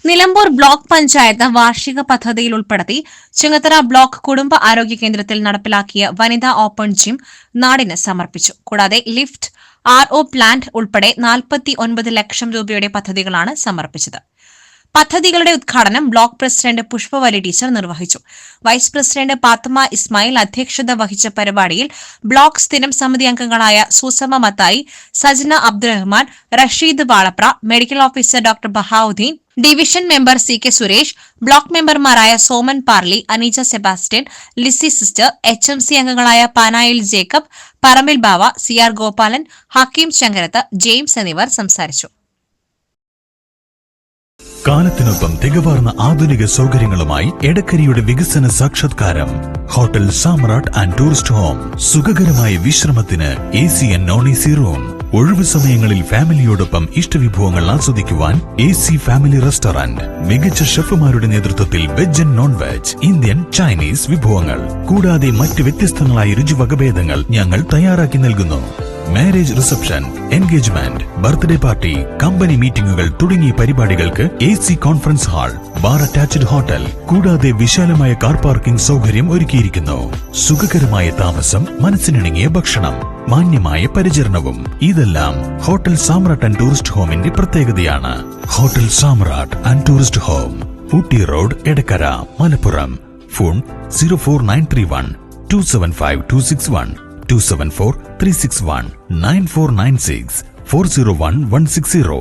Nilambur block panchayat വാർഷിക പദ്ധതിയിൽ ഉൾപ്പെടുത്തി ചുങ്കത്തറ ബ്ലോക്ക് കുടുംബ ആരോഗ്യ കേന്ദ്രത്തിൽ നടപ്പിലാക്കിയ വനിതാ ഓപ്പൺ ജിം നാടിന് സമർപ്പിച്ചു. കൂടാതെ ലിഫ്റ്റ്, RO പ്ലാന്റ് ഉൾപ്പെടെ 49 ലക്ഷം രൂപയുടെ പദ്ധതികളാണ് സമർപ്പിച്ചത്. പദ്ധതികളുടെ ഉദ്ഘാടനം ബ്ലോക്ക് പ്രസിഡന്റ് പുഷ്പവലി ടീച്ചർ നിർവഹിച്ചു. വൈസ് പ്രസിഡന്റ് പാത്തുമ്മ ഇസ്മായിൽ അധ്യക്ഷത വഹിച്ച പരിപാടിയിൽ ബ്ലോക്ക് സ്ഥിരം സമിതി അംഗങ്ങളായ Susamma Mathai, Sajna Abdurahman, Rasheed Valapra, medical officer doctor Bahavudheen, division member CK Suresh, block മെമ്പർമാരായ സോമൻ പാർലി, അനീജ സെബാസ്റ്റ്യൻ, ലിസി സിസ്റ്റർ, HMC അംഗങ്ങളായ പാനായിൽ ജേക്കബ്, പറമ്പിൽ ബാവ, CR ഗോപാലൻ, ഹക്കീം ചങ്കരത്ത്, ജെയിംസ് എന്നിവർ സംസാരിച്ചു. കാലത്തിനൊപ്പം തികവാർന്ന ആധുനിക സൗകര്യങ്ങളുമായി എടക്കരയുടെ വികസന സാക്ഷാത്കാരം hotel Samrat and tourist home. സുഖകരമായ വിശ്രമത്തിന് AC and non-AC റൂം. ഒഴിവു സമയങ്ങളിൽ ഫാമിലിയോടൊപ്പം ഇഷ്ടവിഭവങ്ങൾ ആസ്വദിക്കുവാൻ AC ഫാമിലി റെസ്റ്റോറന്റ്. മികച്ച ഷെഫുമാരുടെ നേതൃത്വത്തിൽ veg and non veg, Indian, Chinese വിഭവങ്ങൾ കൂടാതെ മറ്റ് വ്യത്യസ്തങ്ങളായ രുചിവകഭേദങ്ങൾ ഞങ്ങൾ തയ്യാറാക്കി നൽകുന്നു. Marriage reception, engagement, birthday party, company മീറ്റിംഗുകൾ തുടങ്ങിയ പരിപാടികൾക്ക് AC conference hall, bar attached hotel കൂടാതെ വിശാലമായ കാർ പാർക്കിംഗ് സൗകര്യം ഒരുക്കിയിരിക്കുന്നു. സുഖകരമായ താമസം, മനസ്സിനിണങ്ങിയ ഭക്ഷണം, മാന്യമായ പരിചരണവും ഇതെല്ലാം ഹോട്ടൽ സാമ്രാട്ട് ആൻഡ് ടൂറിസ്റ്റ് ഹോമിന്റെ പ്രത്യേകതയാണ്. Hotel Samrat and tourist home, Ooty road, Edakkara, Malappuram. Phone 04931 275 261 274 361 9496 401 160.